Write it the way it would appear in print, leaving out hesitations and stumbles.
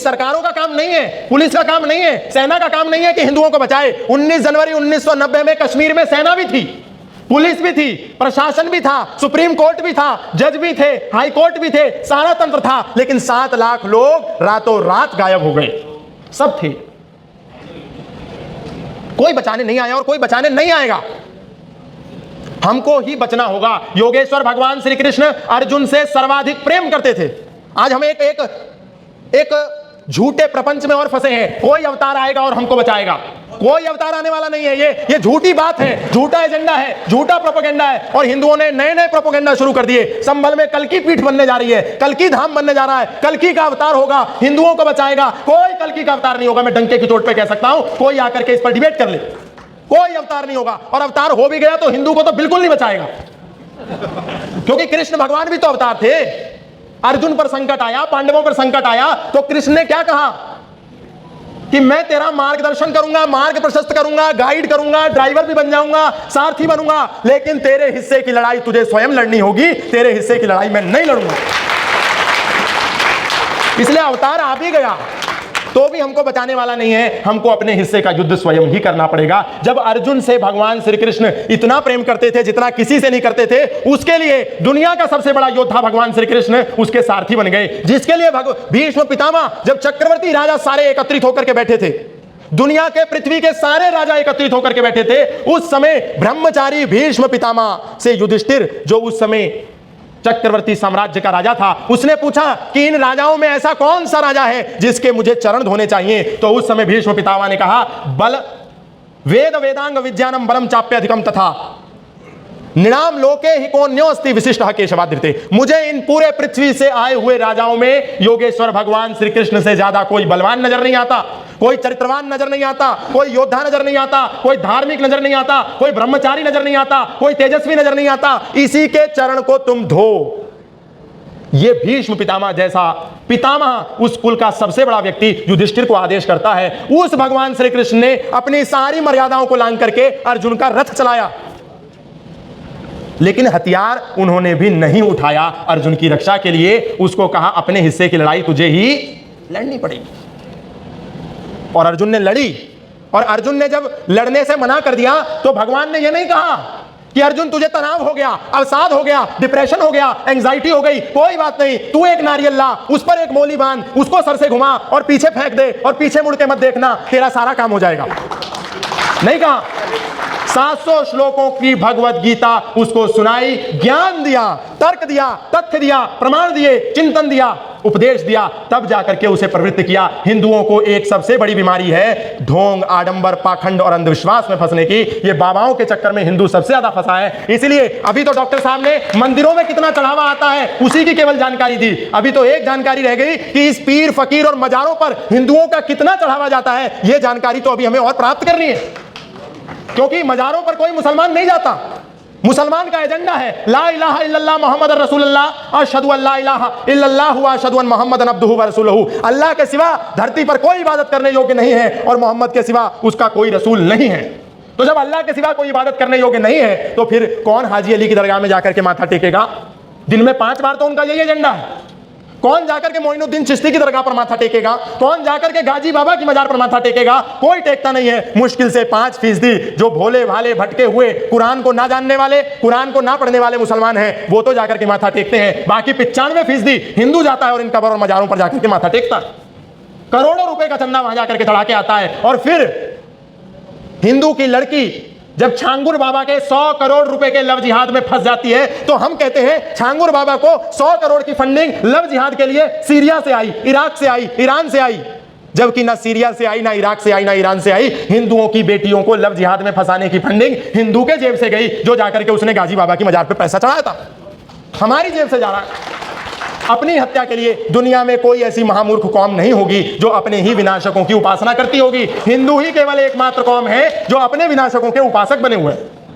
सरकारों का काम नहीं है, पुलिस का काम नहीं है, सेना का काम नहीं है कि हिंदुओं को बचाए। 19 जनवरी 1990 में कश्मीर में सेना भी थी, पुलिस भी थी, प्रशासन भी था, सुप्रीम कोर्ट भी था, जज भी थे, हाई कोर्ट भी थे, सारा तंत्र था, लेकिन 7 लाख लोग रातों रात गायब हो गए। सब थे, कोई बचाने नहीं आया और कोई बचाने नहीं आएगा। हमको ही बचना होगा। योगेश्वर भगवान श्री कृष्ण अर्जुन से सर्वाधिक प्रेम करते थे। आज हम एक झूठे प्रपंच में और फंसे हैं। कोई अवतार आएगा और हमको बचाएगा, कोई अवतार आने वाला नहीं है। ये झूठी बात है, झूठा एजेंडा है, झूठा प्रोपेगेंडा है। और हिंदुओं ने नए नए प्रोपेगेंडा शुरू कर दिए। संभल में कल्कि पीठ बनने जा रही है, कल्कि धाम बनने जा रहा है, कल्कि का अवतार होगा, हिंदुओं को बचाएगा। कोई कल्कि का अवतार नहीं होगा। मैं डंके की चोट पे कह सकता हूं, कोई आकर के इस पर डिबेट कर ले, कोई अवतार नहीं होगा। और अवतार हो भी गया तो हिंदू को तो बिल्कुल नहीं बचाएगा, क्योंकि कृष्ण भगवान भी तो अवतार थे। अर्जुन पर संकट आया, पांडवों पर संकट आया, तो कृष्ण ने क्या कहा कि मैं तेरा मार्गदर्शन करूंगा, मार्ग प्रशस्त करूंगा, गाइड करूंगा, ड्राइवर भी बन जाऊंगा, सारथी बनूंगा, लेकिन तेरे हिस्से की लड़ाई तुझे स्वयं लड़नी होगी, तेरे हिस्से की लड़ाई मैं नहीं लड़ूंगा। इसलिए अवतार आ भी गया तो भी हमको बचाने वाला नहीं है। हमको अपने हिस्से का युद्ध स्वयं ही करना पड़ेगा। जब अर्जुन से भगवान श्री कृष्ण इतना प्रेम करते थे जितना किसी से नहीं करते थे, उसके लिए दुनिया का सबसे बड़ा योद्धा भगवान श्री कृष्ण उसके सारथी बन गए। जिसके लिए भीष्म पितामह, जब चक्रवर्ती राजा सारे एकत्रित होकर के बैठे थे, दुनिया के पृथ्वी के सारे राजा एकत्रित होकर के बैठे थे, उस समय ब्रह्मचारी भीष्म पितामह से युधिष्ठिर, जो उस समय चक्रवर्ती साम्राज्य का राजा था, उसने पूछा कि इन राजाओं में ऐसा कौन सा राजा है जिसके मुझे चरण धोने चाहिए। तो उस समय भीष्म पितामह ने कहा, बल वेद वेदांग विज्ञानम बलम चाप्यधिकम तथा निणाम लोके ही कोन्यो अस्ति विशिष्ट केशवाद्रिते। मुझे इन पूरे पृथ्वी से आए हुए राजाओं में योगेश्वर भगवान श्री कृष्ण से ज्यादा कोई बलवान नजर नहीं आता, कोई चरित्रवान नजर नहीं आता, कोई योद्धा नजर नहीं आता, कोई धार्मिक नजर नहीं आता, कोई ब्रह्मचारी नजर नहीं आता, कोई तेजस्वी नजर नहीं आता। इसी के चरण को तुम धो। ये भीष्म पितामह जैसा पितामह, उस कुल का सबसे बड़ा व्यक्ति युधिष्ठिर को आदेश करता है। उस भगवान श्री कृष्ण ने अपनी सारी मर्यादाओं को लांघ करके अर्जुन का रथ चलाया, लेकिन हथियार उन्होंने भी नहीं उठाया अर्जुन की रक्षा के लिए। उसको कहा, अपने हिस्से की लड़ाई तुझे ही लड़नी पड़ेगी। और अर्जुन ने लड़ी। और अर्जुन ने जब लड़ने से मना कर दिया तो भगवान ने यह नहीं कहा कि अर्जुन तुझे तनाव हो गया, अवसाद हो गया, डिप्रेशन हो गया, एंजाइटी हो गई, कोई बात नहीं, तू एक नारियल ला, उस पर एक मोली बांध, उसको सर से घुमा और पीछे फेंक दे और पीछे मुड़ के मत देखना, तेरा सारा काम हो जाएगा। नहीं कहा। 700 श्लोकों की भगवत गीता उसको सुनाई, ज्ञान दिया, तर्क दिया, तथ्य दिया, प्रमाण दिए, चिंतन दिया, उपदेश दिया, तब जाकर के उसे प्रवृत्त किया। हिंदुओं को एक सबसे बड़ी बीमारी है ढोंग, आडंबर, पाखंड और अंधविश्वास में फंसने की। ये बाबाओं के चक्कर में हिंदू सबसे ज्यादा फंसा है। इसलिए अभी तो डॉक्टर साहब ने मंदिरों में कितना चढ़ावा आता है उसी की केवल जानकारी दी। अभी तो एक जानकारी रह गई कि इस पीर, फकीर और मजारों पर हिंदुओं का कितना चढ़ावा जाता है। यह जानकारी तो अभी हमें और प्राप्त करनी है, क्योंकि मजारों पर कोई मुसलमान नहीं जाता। मुसलमान का एजेंडा है ला इलाहा इल्लल्लाह मुहम्मद रसूलुल्लाह अशहदु अल्ला इलाहा इल्लल्लाह व अशहदु अन्न मुहम्मदन अब्दुहु व रसूलुहु। अल्लाह के सिवा धरती पर कोई इबादत करने योग्य नहीं है और मोहम्मद के सिवा उसका कोई रसूल नहीं है। तो जब अल्लाह के सिवा कोई इबादत करने योग्य नहीं है तो फिर कौन हाजी अली की दरगाह में जाकर के माथा टेकेगा? दिन में 5 बार तो उनका यही एजेंडा है। कौन जाकर के मोइनुद्दीन चिश्ती की दरगाह पर माथा टेकेगा? कौन जाकर के गाजी बाबा की मजार पर माथा टेकेगा? कोई टेकता नहीं है। मुश्किल से 5% जो भोले भाले भटके हुए, कुरान को ना जानने वाले, कुरान को ना पढ़ने वाले मुसलमान हैं, वो तो जाकर के माथा टेकते हैं। बाकी 95% हिंदू जाता है और इन कब्र और मजारों पर जाकर के माथा टेकता है। करोड़ों रुपए का चंदा वहां जाकर के चढ़ा के आता है। और फिर हिंदू की लड़की जब छांगुर बाबा के 100 करोड़ रुपए के लव जिहाद में फंस जाती है तो हम कहते हैं छांगुर बाबा को 100 करोड़ की फंडिंग लव जिहाद के लिए सीरिया से आई, इराक से आई, ईरान से आई, जबकि ना सीरिया से आई, ना इराक से आई, ना ईरान से आई। हिंदुओं की बेटियों को लव जिहाद में फंसाने की फंडिंग हिंदू के जेब से गई, जो जाकर के उसने गाजी बाबा की मजार पे पैसा चढ़ाया था। हमारी जेब से जा रहा है। अपनी हत्या के लिए दुनिया में कोई ऐसी महामूर्ख कौम नहीं होगी जो अपने ही विनाशकों की उपासना करती होगी। हिंदू ही केवल एकमात्र कौम है जो अपने विनाशकों के उपासक बने हुए हैं।